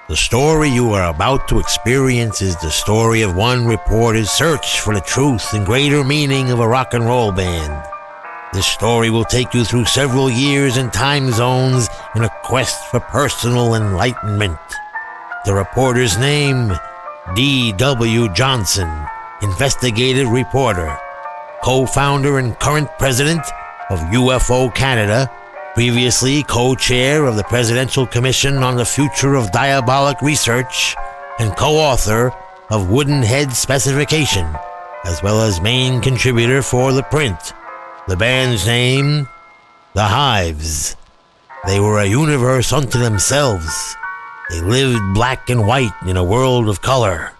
The story you are about to experience is the story of one reporter's search for the truth and greater meaning of a rock and roll band. This story will take you through several years and time zones in a quest for personal enlightenment. The reporter's name, D.W. Johnson, investigative reporter, co-founder and current president of UFO Canada, previously co-chair of the Presidential Commission on the Future of Diabolic Research, and co-author of Wooden Head Specification, as well as main contributor for the print. The band's name, the Hives. They were a universe unto themselves. They lived black and white in a world of color.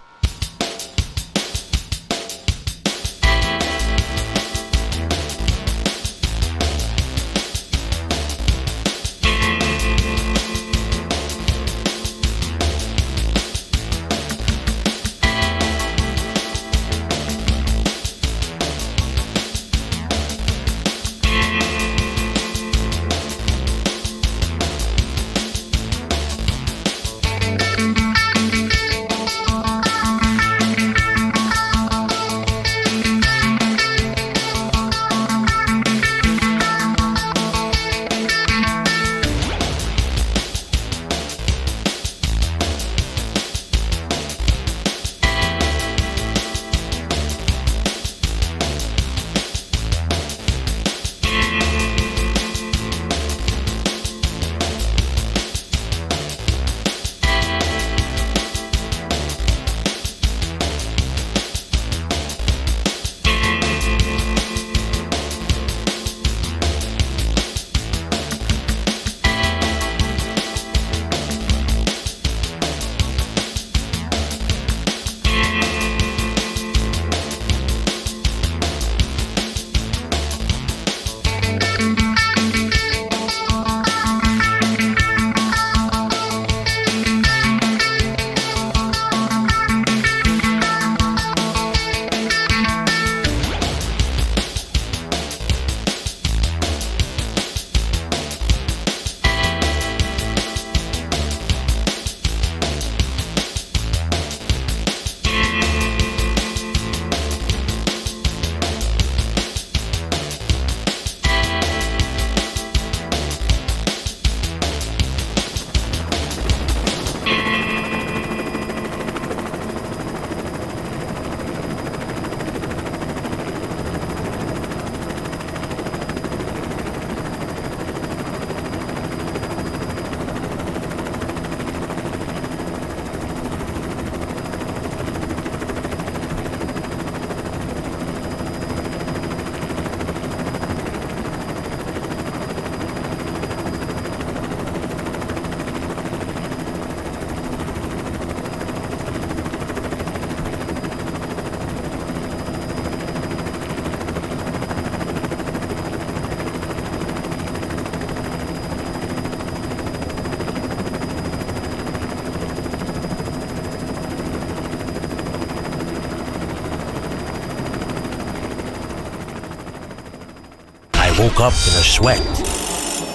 I woke up in a sweat.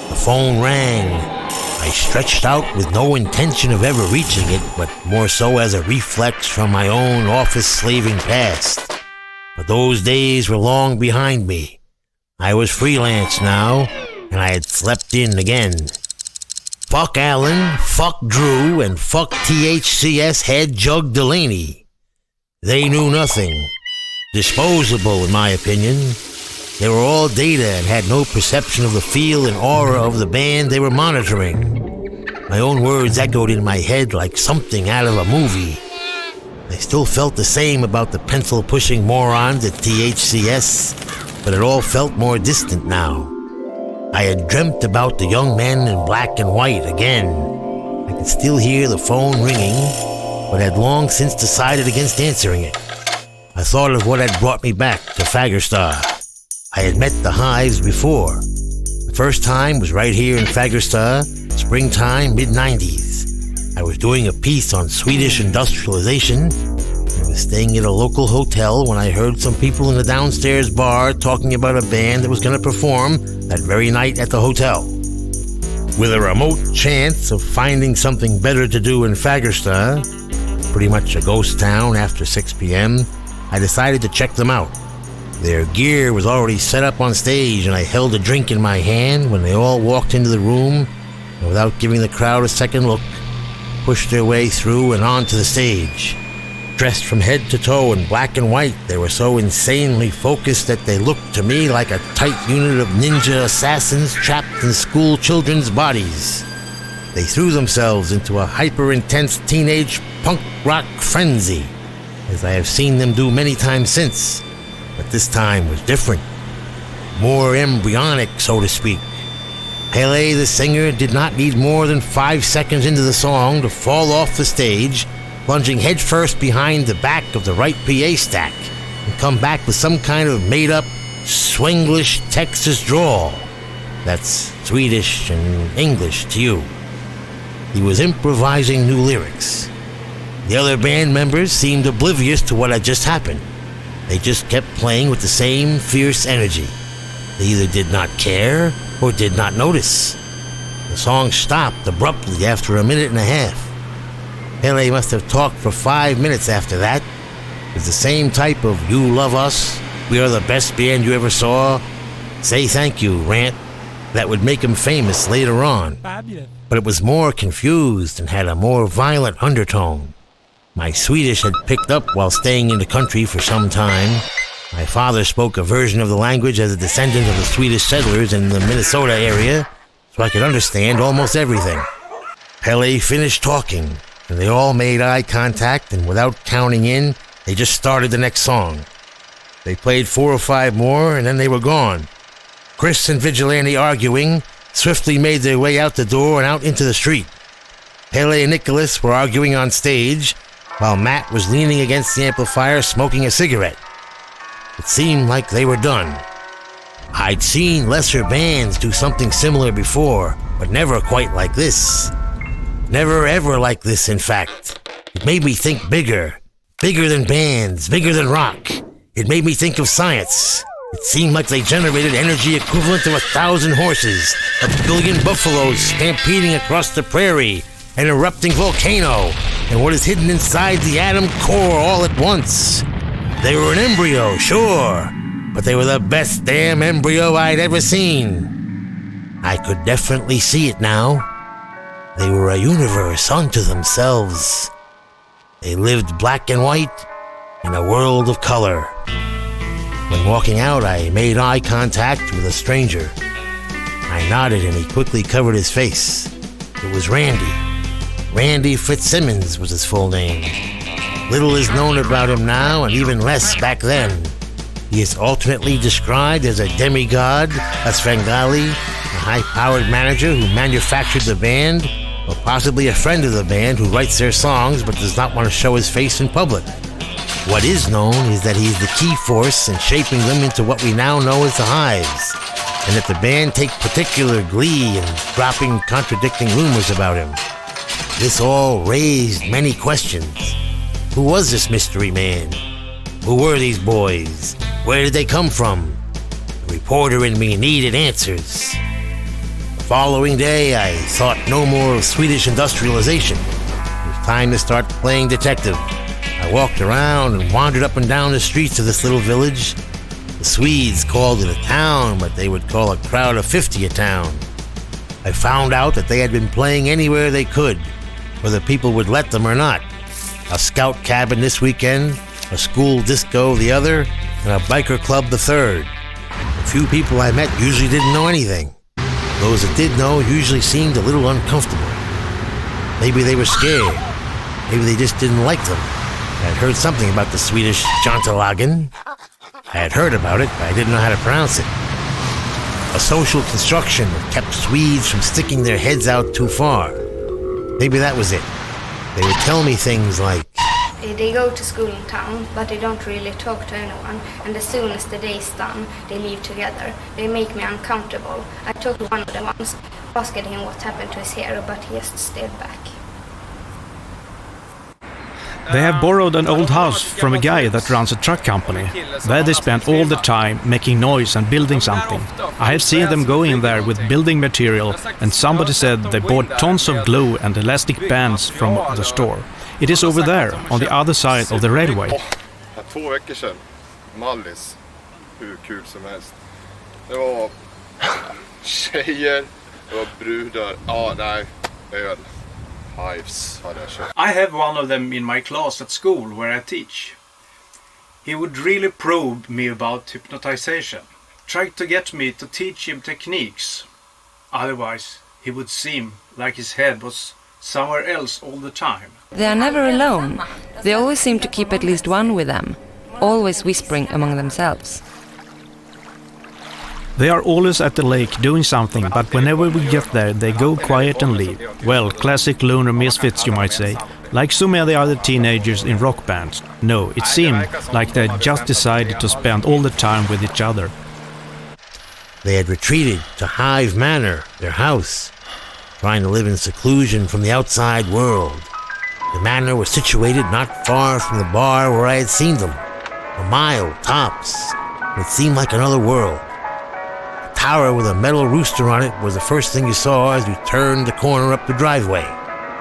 The phone rang. I stretched out with no intention of ever reaching it, but more so as a reflex from my own office-slaving past. But those days were long behind me. I was freelance now, and I had slept in again. Fuck Alan, fuck Drew, and fuck THCS head Jug Delaney. They knew nothing. Disposable, in my opinion. They were all data and had no perception of the feel and aura of the band they were monitoring. My own words echoed in my head like something out of a movie. I still felt the same about the pencil-pushing morons at THCS, but it all felt more distant now. I had dreamt about the young men in black and white again. I could still hear the phone ringing, but had long since decided against answering it. I thought of what had brought me back to Fagerstar. I had met the Hives before. The first time was right here in Fagerstar, springtime, mid-90s. I was doing a piece on Swedish industrialization. I was staying at a local hotel when I heard some people in the downstairs bar talking about a band that was going to perform that very night at the hotel. With a remote chance of finding something better to do in Fagersta, pretty much a ghost town after 6 p.m., I decided to check them out. Their gear was already set up on stage, and I held a drink in my hand when they all walked into the room, and without giving the crowd a second look, pushed their way through and onto the stage. Dressed from head to toe in black and white, they were so insanely focused that they looked to me like a tight unit of ninja assassins trapped in school children's bodies. They threw themselves into a hyper-intense teenage punk rock frenzy, as I have seen them do many times since, but this time was different. More embryonic, so to speak. Pele, the singer, did not need more than 5 seconds into the song to fall off the stage, plunging headfirst behind the back of the right PA stack, and come back with some kind of made-up, Swenglish Texas drawl. That's Swedish and English to you. He was improvising new lyrics. The other band members seemed oblivious to what had just happened. They just kept playing with the same fierce energy. They either did not care or did not notice. The song stopped abruptly after a minute and a half. Pele must have talked for 5 minutes after that. It was the same type of "you love us, we are the best band you ever saw, say thank you" rant that would make him famous later on. But it was more confused and had a more violent undertone. My Swedish had picked up while staying in the country for some time. My father spoke a version of the language as a descendant of the Swedish settlers in the Minnesota area, so I could understand almost everything. Pele finished talking, and they all made eye contact, and without counting in, they just started the next song. They played 4 or 5 more, and then they were gone. Chris and Vigilante, arguing, swiftly made their way out the door and out into the street. Pele and Nicholas were arguing on stage, while Matt was leaning against the amplifier smoking a cigarette. It seemed like they were done. I'd seen lesser bands do something similar before, but never quite like this. Never ever like this, in fact. It made me think bigger. Bigger than bands, bigger than rock. It made me think of science. It seemed like they generated energy equivalent to 1,000 horses, 1 billion buffaloes stampeding across the prairie, an erupting volcano, and what is hidden inside the atom core all at once. They were an embryo, sure, but they were the best damn embryo I'd ever seen. I could definitely see it now. They were a universe unto themselves. They lived black and white in a world of color. When walking out, I made eye contact with a stranger. I nodded and he quickly covered his face. It was Randy. Randy Fitzsimmons was his full name. Little is known about him now, and even less back then. He is alternately described as a demigod, a Svengali, a high-powered manager who manufactured the band, or possibly a friend of the band who writes their songs but does not want to show his face in public. What is known is that he is the key force in shaping them into what we now know as the Hives, and that the band take particular glee in dropping contradicting rumors about him. This all raised many questions. Who was this mystery man? Who were these boys? Where did they come from? The reporter in me needed answers. The following day, I thought no more of Swedish industrialization. It was time to start playing detective. I walked around and wandered up and down the streets of this little village. The Swedes called it a town, but they would call a crowd of 50 a town. I found out that they had been playing anywhere they could, whether people would let them or not. A scout cabin this weekend, a school disco the other, and a biker club the third. The few people I met usually didn't know anything. Those that did know usually seemed a little uncomfortable. Maybe they were scared. Maybe they just didn't like them. I had heard something about the Swedish Jantelagen. I had heard about it, but I didn't know how to pronounce it. A social construction that kept Swedes from sticking their heads out too far. Maybe that was it. They would tell me things like, they go to school in town, but they don't really talk to anyone, and as soon as the day's done, they leave together. They make me uncomfortable. I talked to one of them once, asking him what happened to his hair, but he just stayed back. They have borrowed an old house from a guy that runs a truck company. There they spend all the time making noise and building something. I have seen them go in there with building material, and somebody said they bought tons of glue and elastic bands from the store. It is over there, on the other side of the railway. 2 veckor sedan, Mallis, hur kul som helst. Det var tjejer, det var brudar, nej, öl. Hives hade jag köpt. I have one of them in my class at school where I teach. He would really probe me about hypnotization. Tried to get me to teach him techniques. Otherwise, he would seem like his head was somewhere else all the time. They are never alone. They always seem to keep at least one with them, always whispering among themselves. They are always at the lake doing something, but whenever we get there, they go quiet and leave. Well, classic lunar misfits, you might say. Like so many other teenagers in rock bands. No, it seemed like they had just decided to spend all the time with each other. They had retreated to Hive Manor, their house, trying to live in seclusion from the outside world. The manor was situated not far from the bar where I had seen them. A mile, tops. It seemed like another world. A tower with a metal rooster on it was the first thing you saw as you turned the corner up the driveway.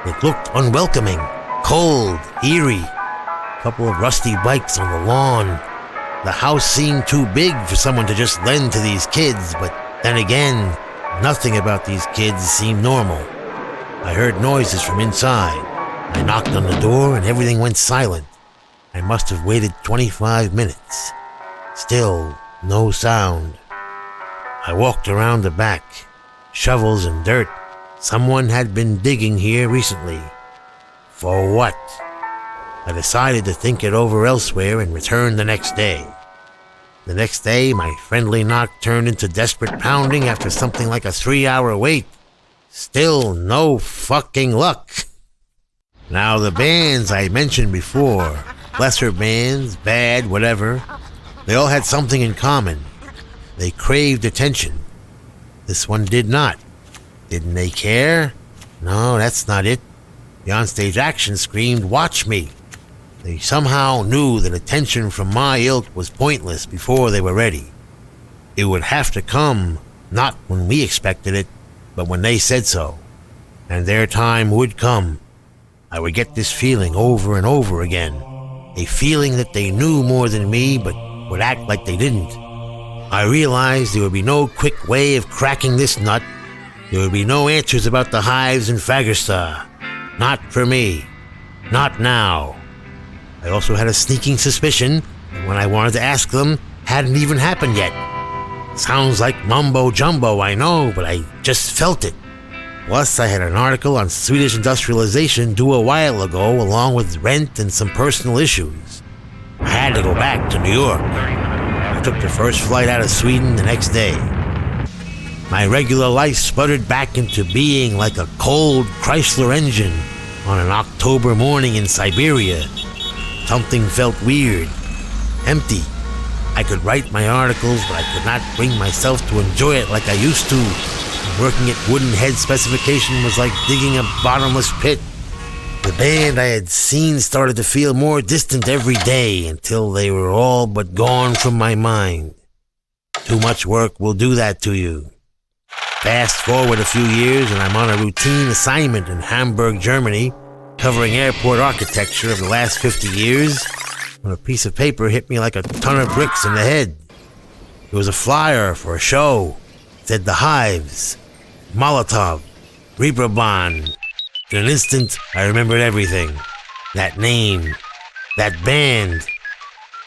It looked unwelcoming, cold, eerie. A couple of rusty bikes on the lawn. The house seemed too big for someone to just lend to these kids, but then again, nothing about these kids seemed normal. I heard noises from inside. I knocked on the door and everything went silent. I must have waited 25 minutes. Still, no sound. I walked around the back. Shovels and dirt. Someone had been digging here recently. For what? I decided to think it over elsewhere and returned the next day. The next day, my friendly knock turned into desperate pounding after something like a 3-hour wait. Still no fucking luck. Now the bands I mentioned before, lesser bands, bad, whatever, they all had something in common. They craved attention. This one did not. Didn't they care? No, that's not it. The onstage action screamed, "Watch me!" They somehow knew that attention from my ilk was pointless before they were ready. It would have to come, not when we expected it, but when they said so. And their time would come. I would get this feeling over and over again. A feeling that they knew more than me, but would act like they didn't. I realized there would be no quick way of cracking this nut. There would be no answers about the Hives in Fagersta. Not for me. Not now. I also had a sneaking suspicion that when I wanted to ask them, hadn't even happened yet. Sounds like mumbo jumbo, I know, but I just felt it. Plus, I had an article on Swedish industrialization due a while ago, along with rent and some personal issues. I had to go back to New York. I took the first flight out of Sweden the next day. My regular life sputtered back into being like a cold Chrysler engine on an October morning in Siberia. Something felt weird, empty. I could write my articles, but I could not bring myself to enjoy it like I used to. Working at wooden head specification was like digging a bottomless pit. The band I had seen started to feel more distant every day until they were all but gone from my mind. Too much work will do that to you. Fast forward a few years and I'm on a routine assignment in Hamburg, Germany, covering airport architecture of the last 50 years, when a piece of paper hit me like a ton of bricks in the head. It was a flyer for a show. It said the Hives, Molotov, Reeperbahn. In an instant, I remembered everything. That name. That band.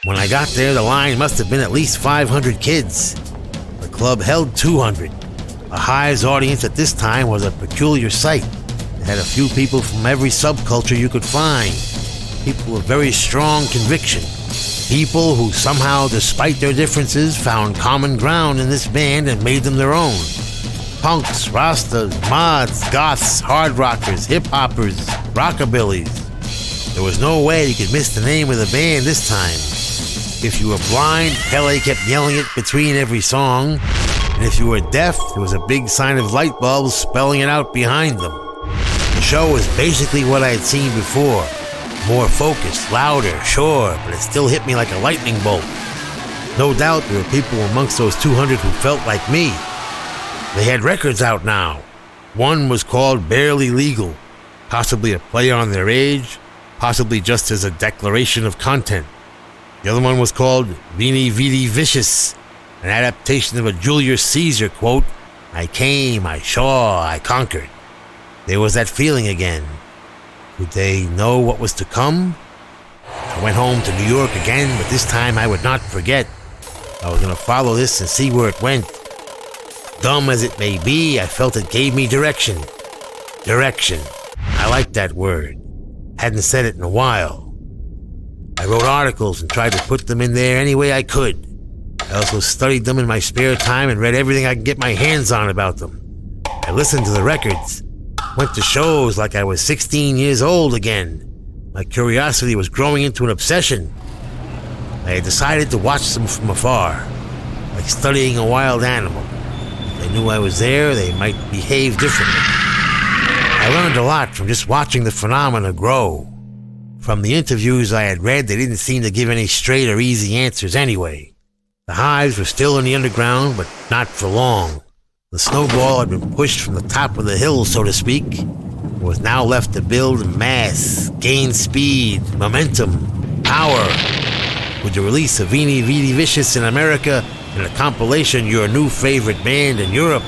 When I got there, the line must have been at least 500 kids. The club held 200. A Hives audience at this time was a peculiar sight. It had a few people from every subculture you could find. People with very strong conviction. People who somehow, despite their differences, found common ground in this band and made them their own. Punks, Rastas, mods, goths, hard rockers, hip-hoppers, rockabillys. There was no way you could miss the name of the band this time. If you were blind, Pele kept yelling it between every song. And if you were deaf, there was a big sign of light bulbs spelling it out behind them. The show was basically what I had seen before. More focused, louder, sure, but it still hit me like a lightning bolt. No doubt there were people amongst those 200 who felt like me. They had records out now. One was called Barely Legal, possibly a play on their age, possibly just as a declaration of content. The other one was called Veni Vidi Vicious, an adaptation of a Julius Caesar quote, "I came, I saw, I conquered." There was that feeling again. Would they know what was to come? I went home to New York again, but this time I would not forget. I was going to follow this and see where it went. Dumb as it may be, I felt it gave me direction. Direction. I like that word. Hadn't said it in a while. I wrote articles and tried to put them in there any way I could. I also studied them in my spare time and read everything I could get my hands on about them. I listened to the records. Went to shows like I was 16 years old again. My curiosity was growing into an obsession. I had decided to watch them from afar, like studying a wild animal. If they knew I was there, they might behave differently. I learned a lot from just watching the phenomena grow. From the interviews I had read, they didn't seem to give any straight or easy answers anyway. The Hives were still in the underground, but not for long. The snowball had been pushed from the top of the hill, so to speak, and was now left to build mass, gain speed, momentum, power. With the release of Veni Vidi Vicious in America and a compilation, Your New Favorite Band in Europe,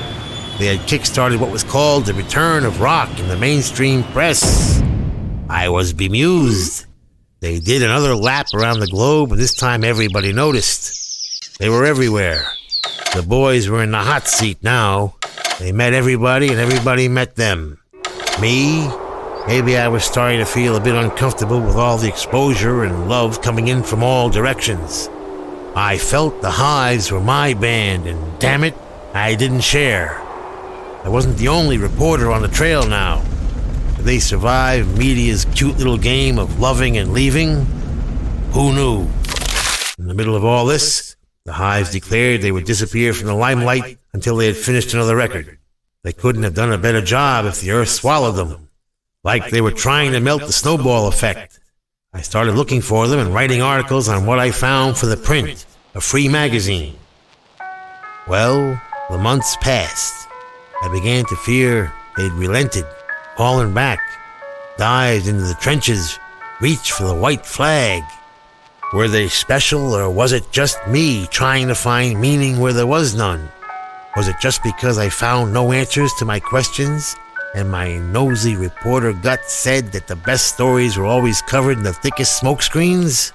they had kickstarted what was called the return of rock in the mainstream press. I was bemused. They did another lap around the globe, and this time everybody noticed. They were everywhere. The boys were in the hot seat now. They met everybody, and everybody met them. Me? Maybe I was starting to feel a bit uncomfortable with all the exposure and love coming in from all directions. I felt the Hives were my band, and damn it, I didn't share. I wasn't the only reporter on the trail now. Did they survive media's cute little game of loving and leaving? Who knew? In the middle of all this, the Hives declared they would disappear from the limelight until they had finished another record. They couldn't have done a better job if the earth swallowed them. Like they were trying to melt the snowball effect. I started looking for them and writing articles on what I found for the print, a free magazine. Well, the months passed. I began to fear they'd relented, fallen back, dived into the trenches, reached for the white flag. Were they special, or was it just me trying to find meaning where there was none? Was it just because I found no answers to my questions, and my nosy reporter gut said that the best stories were always covered in the thickest smokescreens?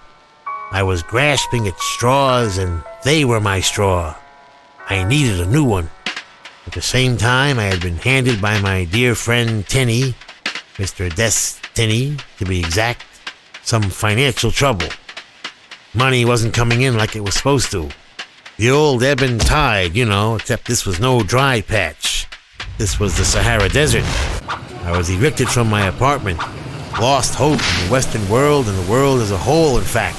I was grasping at straws, and they were my straw. I needed a new one. At the same time, I had been handed by my dear friend Tinney, Mr. Des Tinney, to be exact, some financial trouble. Money wasn't coming in like it was supposed to. The old ebb and tide, except this was no dry patch. This was the Sahara Desert. I was evicted from my apartment, lost hope in the Western world and the world as a whole, in fact.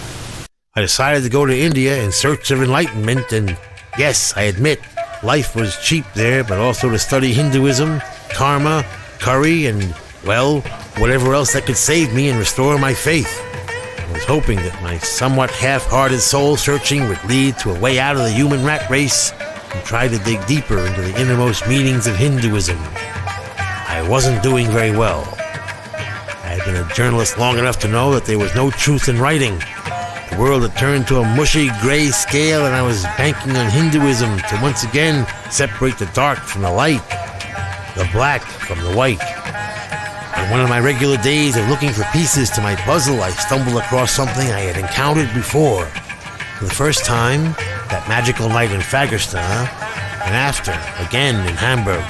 I decided to go to India in search of enlightenment, and yes, I admit, life was cheap there, but also to study Hinduism, karma, curry, and, well, whatever else that could save me and restore my faith. I was hoping that my somewhat half-hearted soul-searching would lead to a way out of the human rat race and try to dig deeper into the innermost meanings of Hinduism. I wasn't doing very well. I had been a journalist long enough to know that there was no truth in writing. The world had turned to a mushy gray scale, and I was banking on Hinduism to once again separate the dark from the light, the black from the white. On one of my regular days of looking for pieces to my puzzle, I stumbled across something I had encountered before. For the first time, that magical night in Fagersta, and after, again in Hamburg.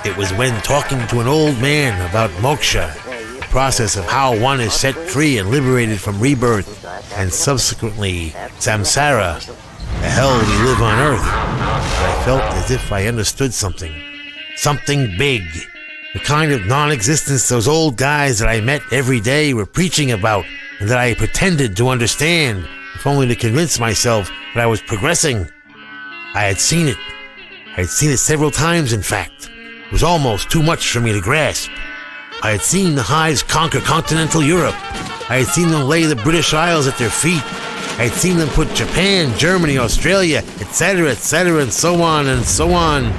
It was when talking to an old man about moksha, the process of how one is set free and liberated from rebirth, and subsequently samsara, the hell we live on earth, that I felt as if I understood something. Something big. The kind of non-existence those old guys that I met every day were preaching about, and that I pretended to understand, if only to convince myself that I was progressing. I had seen it. I had seen it several times, in fact. It was almost too much for me to grasp. I had seen the Hives conquer continental Europe, I had seen them lay the British Isles at their feet. I had seen them put Japan, Germany, Australia, etc., and so on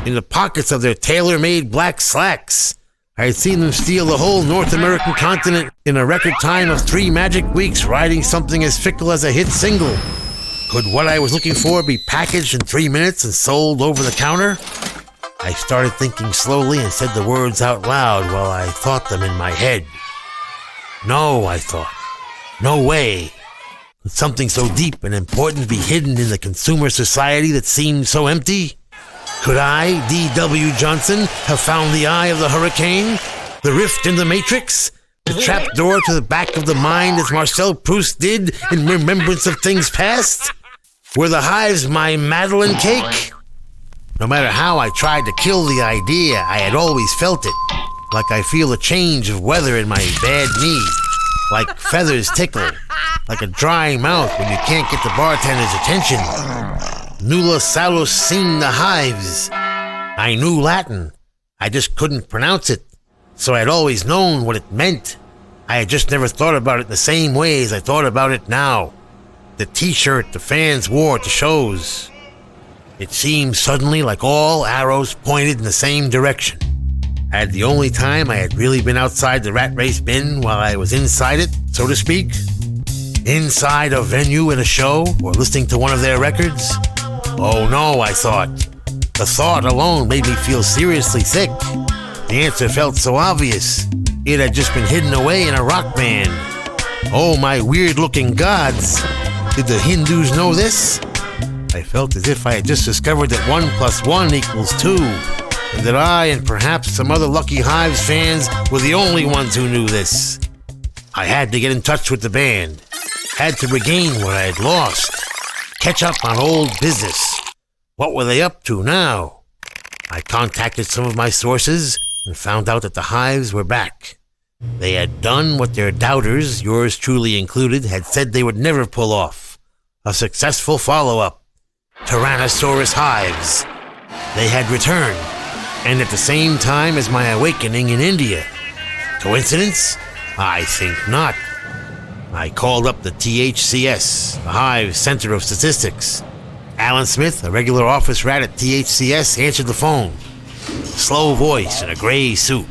in the pockets of their tailor-made black slacks. I had seen them steal the whole North American continent in a record time of 3 magic weeks, riding something as fickle as a hit single. Could what I was looking for be packaged in 3 minutes and sold over the counter? I started thinking slowly and said the words out loud while I thought them in my head. No, I thought. No way. Could something so deep and important be hidden in the consumer society that seemed so empty? Could I, D.W. Johnson, have found the eye of the hurricane? The rift in the matrix? The trapdoor to the back of the mind as Marcel Proust did in remembrance of things past? Were the hives my Madeleine cake? No matter how I tried to kill the idea, I had always felt it. Like I feel a change of weather in my bad knee. Like feathers tickle. Like a dry mouth when you can't get the bartender's attention. Nulla salus sine the hives. I knew Latin. I just couldn't pronounce it. So I had always known what it meant. I had just never thought about it the same way as I thought about it now. The t-shirt the fans wore at the shows. It seemed suddenly like all arrows pointed in the same direction. I had the only time I had really been outside the rat race bin while I was inside it, so to speak. Inside a venue at a show or listening to one of their records. Oh no, I thought. The thought alone made me feel seriously sick. The answer felt so obvious. It had just been hidden away in a rock band. Oh, my weird-looking gods. Did the Hindus know this? I felt as if I had just discovered that 1 + 1 = 2, and that I and perhaps some other lucky Hives fans were the only ones who knew this. I had to get in touch with the band. Had to regain what I had lost. Catch up on old business. What were they up to now? I contacted some of my sources and found out that the Hives were back. They had done what their doubters, yours truly included, had said they would never pull off. A successful follow-up. Tyrannosaurus Hives. They had returned, and at the same time as my awakening in India. Coincidence? I think not. I called up the THCS, the Hive Center of Statistics. Alan Smith, a regular office rat at THCS, answered the phone. Slow voice in a gray suit.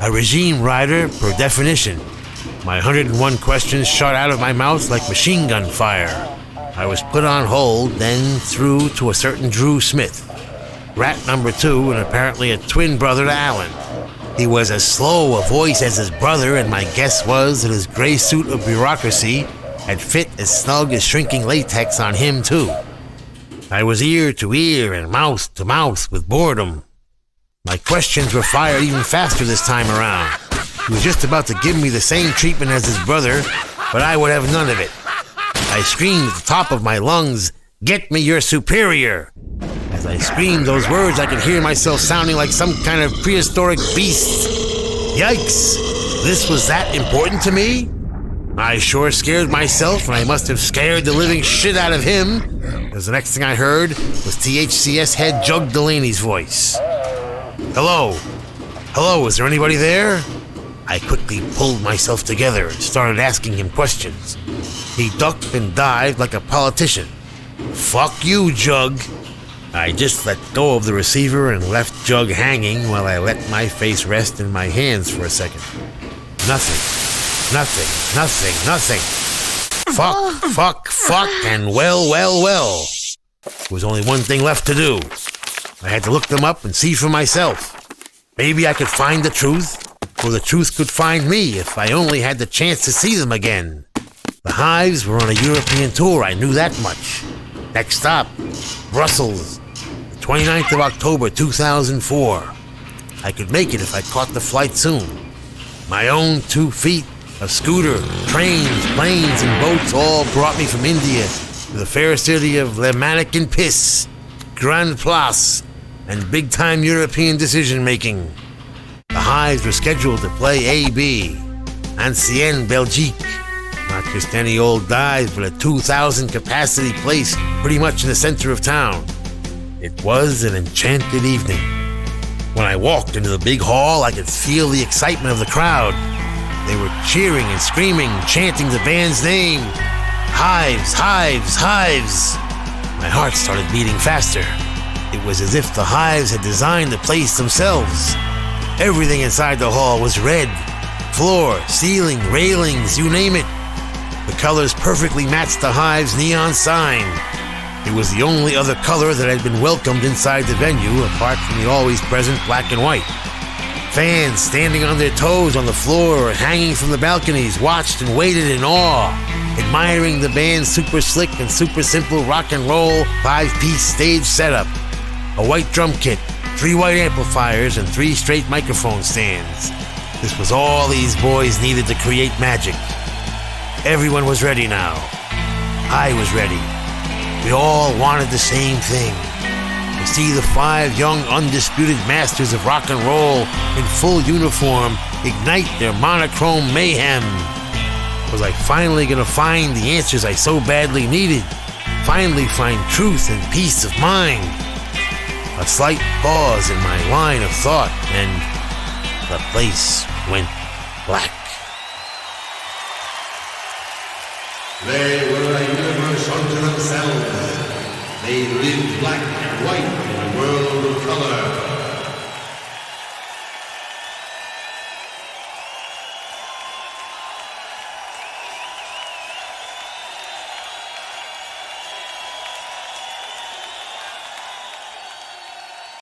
A regime rider per definition. My 101 questions shot out of my mouth like machine gun fire. I was put on hold, then through to a certain Drew Smith. Rat number 2 and apparently a twin brother to Alan. He was as slow a voice as his brother, and my guess was that his gray suit of bureaucracy had fit as snug as shrinking latex on him too. I was ear to ear and mouth to mouth with boredom. My questions were fired even faster this time around. He was just about to give me the same treatment as his brother, but I would have none of it. I screamed at the top of my lungs, "Get me your superior!" As I screamed those words, I could hear myself sounding like some kind of prehistoric beast. Yikes! This was that important to me? I sure scared myself, and I must have scared the living shit out of him, because the next thing I heard was THCS head Jug Delaney's voice. Hello? Hello, is there anybody there? I quickly pulled myself together and started asking him questions. He ducked and dived like a politician. Fuck you, Jug. I just let go of the receiver and left Jug hanging while I let my face rest in my hands for a second. Nothing. Fuck, and well. There was only one thing left to do. I had to look them up and see for myself. Maybe I could find the truth, or the truth could find me if I only had the chance to see them again. The Hives were on a European tour, I knew that much. Next stop, Brussels, the 29th of October 2004. I could make it if I caught the flight soon. My own 2 feet, a scooter, trains, planes, and boats all brought me from India to the fair city of Le Mannequin Piss, Grand Place, and big-time European decision-making. The Hives were scheduled to play AB, Ancienne Belgique. Not just any old dive, but a 2,000-capacity place pretty much in the center of town. It was an enchanted evening. When I walked into the big hall, I could feel the excitement of the crowd. They were cheering and screaming, chanting the band's name. Hives, Hives, Hives. My heart started beating faster. It was as if the Hives had designed the place themselves. Everything inside the hall was red. Floor, ceiling, railings, you name it. The colors perfectly matched the Hive's neon sign. It was the only other color that had been welcomed inside the venue, apart from the always present black and white. Fans standing on their toes on the floor or hanging from the balconies watched and waited in awe, admiring the band's super slick and super simple rock and roll 5-piece stage setup. A white drum kit, 3 white amplifiers, and 3 straight microphone stands. This was all these boys needed to create magic. Everyone was ready now. I was ready. We all wanted the same thing. To see the 5 young undisputed masters of rock and roll in full uniform ignite their monochrome mayhem. Was I finally going to find the answers I so badly needed? Finally find truth and peace of mind? A slight pause in my line of thought, and the place went black. They were a universe unto themselves. They lived black and white